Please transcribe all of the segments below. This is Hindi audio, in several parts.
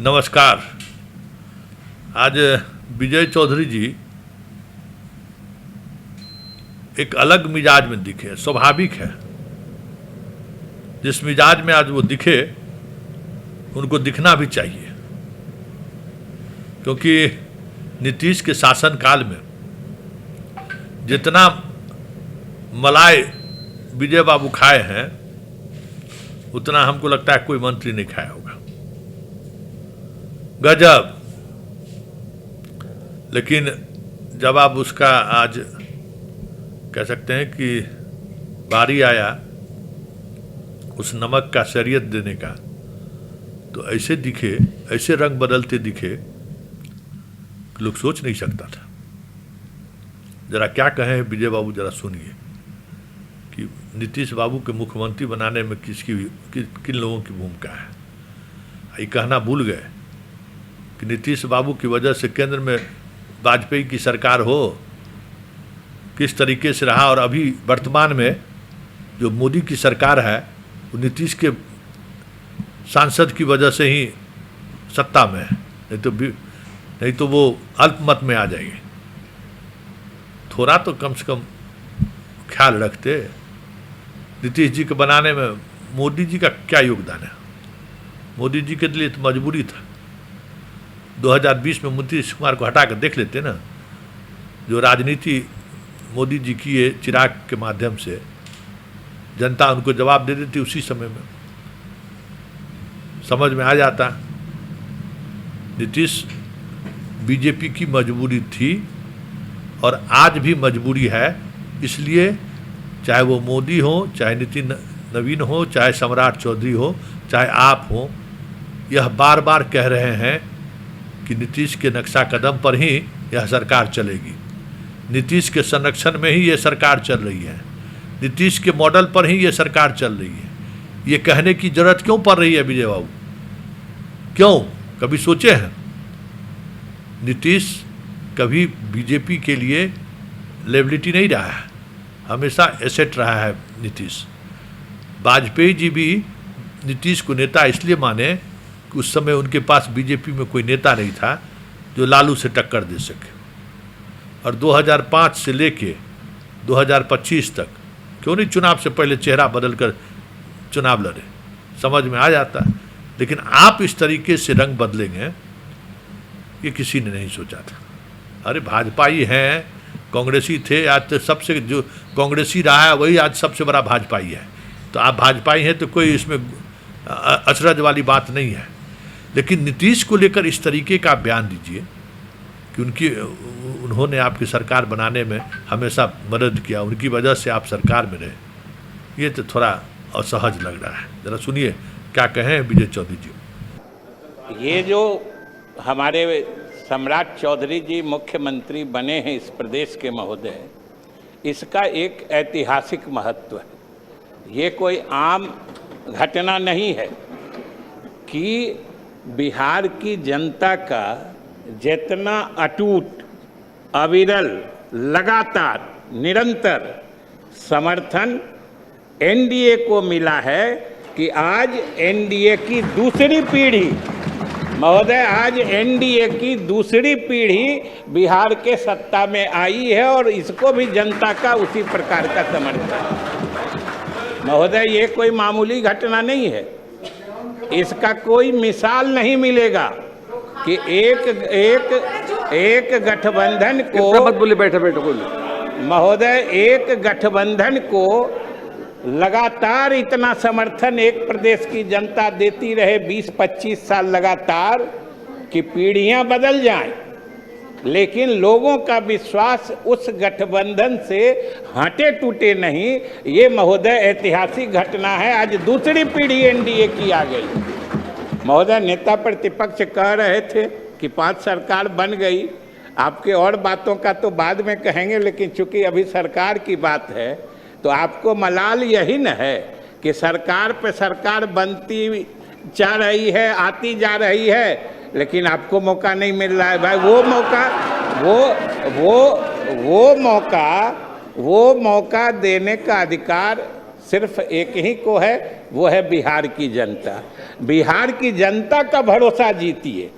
नमस्कार। आज विजय चौधरी जी एक अलग मिजाज में दिखे, स्वाभाविक है। जिस मिजाज में आज वो दिखे उनको दिखना भी चाहिए, क्योंकि नीतीश के शासनकाल में जितना मलाई विजय बाबू खाए हैं उतना हमको लगता है कोई मंत्री नहीं खाया होगा। गजब। लेकिन जब आप उसका आज कह सकते हैं कि बारी आया उस नमक का शरीयत देने का, तो ऐसे दिखे, ऐसे रंग बदलते दिखे, लोग सोच नहीं सकता था। जरा क्या कहें विजय बाबू, जरा सुनिए कि नीतीश बाबू के मुख्यमंत्री बनाने में किन लोगों की भूमिका है। ये कहना भूल गए कि नीतीश बाबू की वजह से केंद्र में वाजपेयी की सरकार हो किस तरीके से रहा, और अभी वर्तमान में जो मोदी की सरकार है वो नीतीश के सांसद की वजह से ही सत्ता में है, नहीं तो वो अल्पमत में आ जाएगी। थोड़ा तो कम से कम ख्याल रखते। नीतीश जी को बनाने में मोदी जी का क्या योगदान है? मोदी जी के लिए तो मजबूरी था। 2020 में नीतीश कुमार को हटा कर देख लेते ना, जो राजनीति मोदी जी किए चिराग के माध्यम से, जनता उनको जवाब दे देती उसी समय में, समझ में आ जाता। नीतीश बीजेपी की मजबूरी थी और आज भी मजबूरी है, इसलिए चाहे वो मोदी हो, चाहे नितिन नवीन हो, चाहे सम्राट चौधरी हो, चाहे आप हो, यह बार बार कह रहे हैं कि नीतीश के नक्शा कदम पर ही यह सरकार चलेगी, नीतीश के संरक्षण में ही यह सरकार चल रही है, नीतीश के मॉडल पर ही यह सरकार चल रही है। ये कहने की जरूरत क्यों पड़ रही है विजय बाबू? क्यों? कभी सोचे हैं? नीतीश कभी बीजेपी के लिए लायबिलिटी नहीं रहा है, हमेशा एसेट रहा है नीतीश। वाजपेयी जी भी नीतीश को नेता इसलिए माने कि उस समय उनके पास बीजेपी में कोई नेता नहीं था जो लालू से टक्कर दे सके, और 2005 से लेके 2025 तक क्यों नहीं चुनाव से पहले चेहरा बदल कर चुनाव लड़े, समझ में आ जाता। लेकिन आप इस तरीके से रंग बदलेंगे ये किसी ने नहीं सोचा था। अरे भाजपाई हैं, कांग्रेसी थे, आज तो सबसे जो कांग्रेसी रहा है वही आज सबसे बड़ा भाजपाई है। तो आप भाजपाई हैं तो कोई इसमें अचरज वाली बात नहीं है। लेकिन नीतीश को लेकर इस तरीके का बयान दीजिए कि उन्होंने आपकी सरकार बनाने में हमेशा मदद किया, उनकी वजह से आप सरकार में रहे, ये तो थोड़ा असहज लग रहा है। जरा सुनिए क्या कहें विजय चौधरी जी। ये जो हमारे सम्राट चौधरी जी मुख्यमंत्री बने हैं इस प्रदेश के महोदय, इसका एक ऐतिहासिक महत्व है। ये कोई आम घटना नहीं है कि बिहार की जनता का जितना अटूट, अविरल, लगातार, निरंतर समर्थन एनडीए को मिला है कि आज एनडीए की दूसरी पीढ़ी, महोदय, आज एनडीए की दूसरी पीढ़ी बिहार के सत्ता में आई है और इसको भी जनता का उसी प्रकार का समर्थन। महोदय, ये कोई मामूली घटना नहीं है, इसका कोई मिसाल नहीं मिलेगा कि एक गठबंधन को, मत बोले, बैठे बोले महोदय, एक गठबंधन को लगातार इतना समर्थन एक प्रदेश की जनता देती रहे 20-25 साल लगातार कि पीढ़ियां बदल जाएं, लेकिन लोगों का विश्वास उस गठबंधन से हटे टूटे नहीं। ये महोदय ऐतिहासिक घटना है। आज दूसरी पीढ़ी एनडीए की आ गई। महोदय, नेता प्रतिपक्ष कह रहे थे कि 5 सरकार बन गई। आपके और बातों का तो बाद में कहेंगे, लेकिन चूंकि अभी सरकार की बात है तो आपको मलाल यही न है कि सरकार पे सरकार बनती जा रही है, आती जा रही है, लेकिन आपको मौका नहीं मिल रहा है। भाई वो मौका देने का अधिकार सिर्फ एक ही को है, वो है बिहार की जनता। बिहार की जनता का भरोसा जीतिए।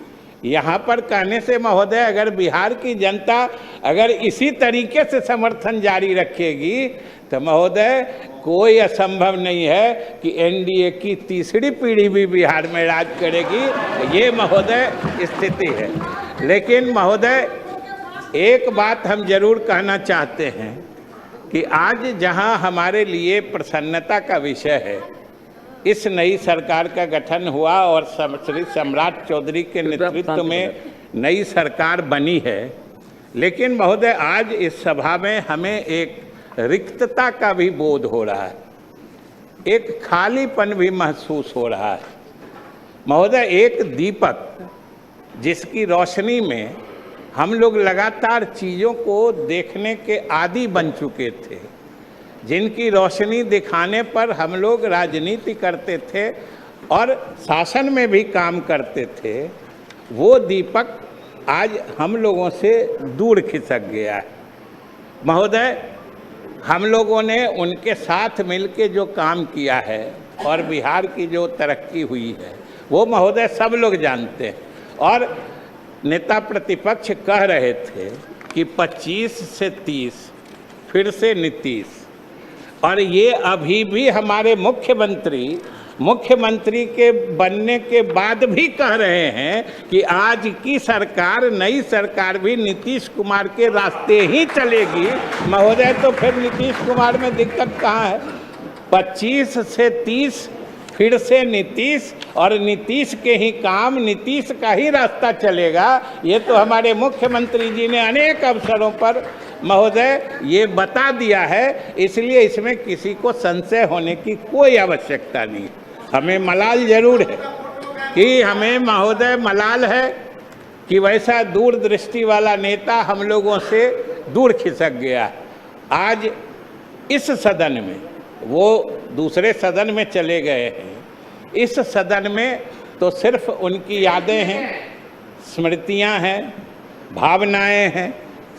यहाँ पर कहने से महोदय, अगर बिहार की जनता अगर इसी तरीके से समर्थन जारी रखेगी तो महोदय कोई असंभव नहीं है कि एनडीए की तीसरी पीढ़ी भी बिहार में राज करेगी। ये महोदय स्थिति है। लेकिन महोदय एक बात हम जरूर कहना चाहते हैं कि आज जहां हमारे लिए प्रसन्नता का विषय है, इस नई सरकार का गठन हुआ और श्री सम्राट चौधरी के नेतृत्व में नई सरकार बनी है, लेकिन महोदय आज इस सभा में हमें एक रिक्तता का भी बोध हो रहा है, एक खालीपन भी महसूस हो रहा है। महोदय एक दीपक जिसकी रोशनी में हम लोग लगातार चीज़ों को देखने के आदी बन चुके थे, जिनकी रोशनी दिखाने पर हम लोग राजनीति करते थे और शासन में भी काम करते थे, वो दीपक आज हम लोगों से दूर खिसक गया है। महोदय हम लोगों ने उनके साथ मिलके जो काम किया है और बिहार की जो तरक्की हुई है वो महोदय सब लोग जानते हैं। और नेता प्रतिपक्ष कह रहे थे कि 25 से 30 फिर से नीतीश, और ये अभी भी हमारे मुख्यमंत्री के बनने के बाद भी कह रहे हैं कि आज की सरकार, नई सरकार भी नीतीश कुमार के रास्ते ही चलेगी। महोदय तो फिर नीतीश कुमार में दिक्कत कहाँ है? 25 से 30 फिर से नीतीश, और नीतीश के ही काम, नीतीश का ही रास्ता चलेगा। ये तो हमारे मुख्यमंत्री जी ने अनेक अवसरों पर महोदय ये बता दिया है, इसलिए इसमें किसी को संशय होने की कोई आवश्यकता नहीं। हमें मलाल जरूर है कि हमें महोदय मलाल है कि वैसा दूरदृष्टि वाला नेता हम लोगों से दूर खिसक गया। आज इस सदन में, वो दूसरे सदन में चले गए हैं, इस सदन में तो सिर्फ उनकी यादें हैं, स्मृतियां हैं, भावनाएं हैं,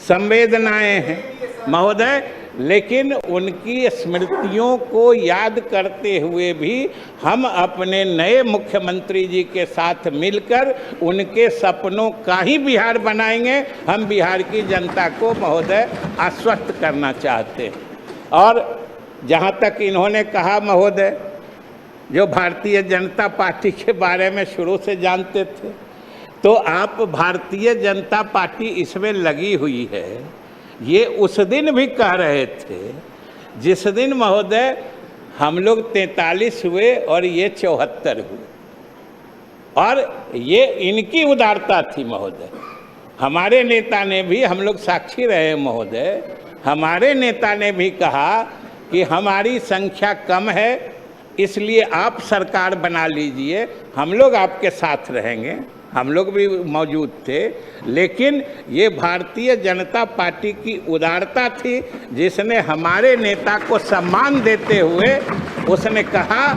संवेदनाएं हैं महोदय। लेकिन उनकी स्मृतियों को याद करते हुए भी हम अपने नए मुख्यमंत्री जी के साथ मिलकर उनके सपनों का ही बिहार बनाएंगे। हम बिहार की जनता को महोदय आश्वस्त करना चाहते हैं। और जहाँ तक इन्होंने कहा महोदय, जो भारतीय जनता पार्टी के बारे में शुरू से जानते थे, तो आप भारतीय जनता पार्टी इसमें लगी हुई है, ये उस दिन भी कह रहे थे जिस दिन महोदय हम लोग 43 हुए और ये 74 हुए, और ये इनकी उदारता थी महोदय। हमारे नेता ने भी, हम लोग साक्षी रहे महोदय, हमारे नेता ने भी कहा कि हमारी संख्या कम है, इसलिए आप सरकार बना लीजिए, हम लोग आपके साथ रहेंगे। हम लोग भी मौजूद थे। लेकिन ये भारतीय जनता पार्टी की उदारता थी, जिसने हमारे नेता को सम्मान देते हुए उसने कहा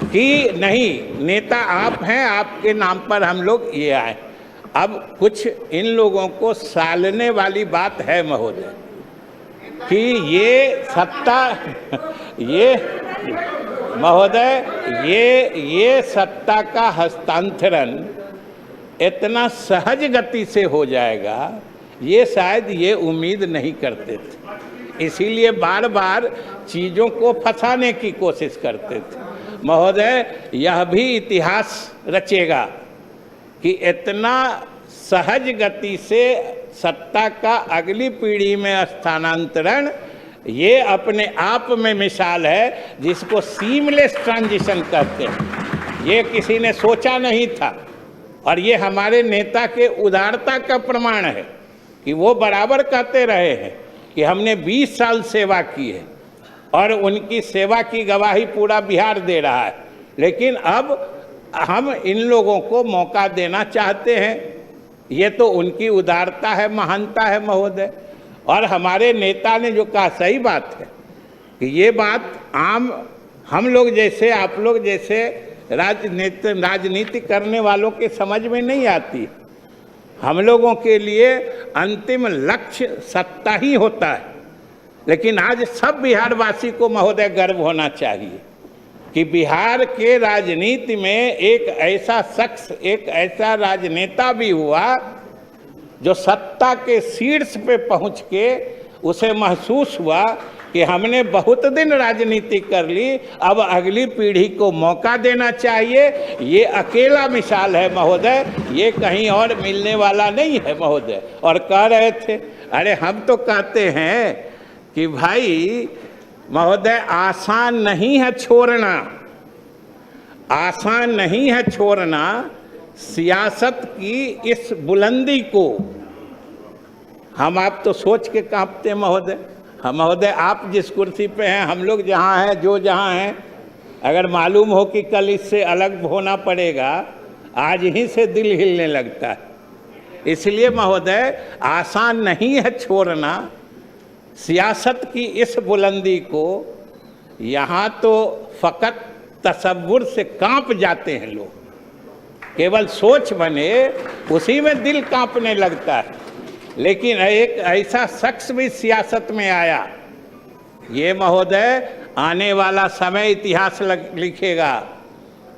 कि नहीं, नेता आप हैं, आपके नाम पर हम लोग ये आए। अब कुछ इन लोगों को सालने वाली बात है महोदय कि ये सत्ता, ये महोदय ये सत्ता का हस्तांतरण इतना सहज गति से हो जाएगा, ये शायद ये उम्मीद नहीं करते थे, इसीलिए बार बार चीज़ों को फंसाने की कोशिश करते थे। महोदय यह भी इतिहास रचेगा कि इतना सहज गति से सत्ता का अगली पीढ़ी में स्थानांतरण, ये अपने आप में मिसाल है जिसको सीमलेस ट्रांजिशन कहते हैं। ये किसी ने सोचा नहीं था, और ये हमारे नेता के उदारता का प्रमाण है कि वो बराबर कहते रहे हैं कि हमने 20 साल सेवा की है, और उनकी सेवा की गवाही पूरा बिहार दे रहा है। लेकिन अब हम इन लोगों को मौका देना चाहते हैं, ये तो उनकी उदारता है, महानता है महोदय। और हमारे नेता ने जो कहा सही बात है कि ये बात आम हम लोग जैसे, आप लोग जैसे राजनीति करने वालों के समझ में नहीं आती। हम लोगों के लिए अंतिम लक्ष्य सत्ता ही होता है। लेकिन आज सब बिहारवासी को महोदय गर्व होना चाहिए कि बिहार के राजनीति में एक ऐसा शख्स, एक ऐसा राजनेता भी हुआ जो सत्ता के शीर्ष पे पहुंच के उसे महसूस हुआ कि हमने बहुत दिन राजनीति कर ली, अब अगली पीढ़ी को मौका देना चाहिए। ये अकेला मिसाल है महोदय, ये कहीं और मिलने वाला नहीं है महोदय। और कह रहे थे, अरे हम तो कहते हैं कि भाई महोदय आसान नहीं है छोड़ना, आसान नहीं है छोड़ना सियासत की इस बुलंदी को। हम आप तो सोच के कांपते महोदय। हम महोदय आप जिस कुर्सी पे हैं, हम लोग जहाँ हैं, जो जहाँ हैं, अगर मालूम हो कि कल इससे अलग होना पड़ेगा, आज ही से दिल हिलने लगता है। इसलिए महोदय आसान नहीं है छोड़ना सियासत की इस बुलंदी को। यहाँ तो फ़कत तसव्वुर से कांप जाते हैं लोग, केवल सोच बने उसी में दिल कांपने लगता है। लेकिन एक ऐसा शख्स भी सियासत में आया, ये महोदय आने वाला समय इतिहास लिखेगा।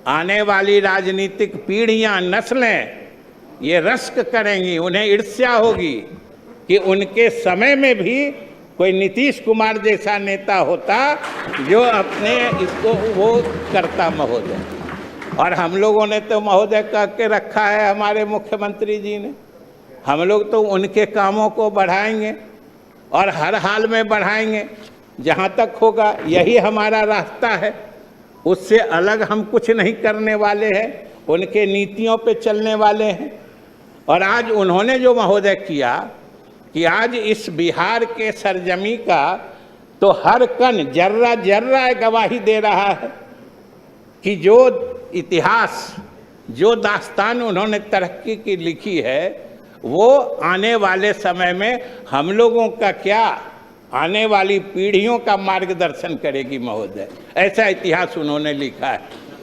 आने वाली राजनीतिक पीढ़ियां, नस्लें ये रश्क करेंगी, उन्हें ईर्ष्या होगी कि उनके समय में भी कोई नीतीश कुमार जैसा नेता होता जो अपने इसको वो करता महोदय। और हम लोगों ने तो महोदय कह के रखा है, हमारे मुख्यमंत्री जी ने, हम लोग तो उनके कामों को बढ़ाएंगे और हर हाल में बढ़ाएंगे जहाँ तक होगा। यही हमारा रास्ता है, उससे अलग हम कुछ नहीं करने वाले हैं, उनके नीतियों पे चलने वाले हैं। और आज उन्होंने जो महोदय किया कि आज इस बिहार के सरजमी का तो हर कण जर्रा जर्रा गवाही दे रहा है कि जो इतिहास, जो दास्तान उन्होंने तरक्की की लिखी है, वो आने वाले समय में हम लोगों का क्या, आने वाली पीढ़ियों का मार्गदर्शन करेगी महोदय। ऐसा इतिहास उन्होंने लिखा है।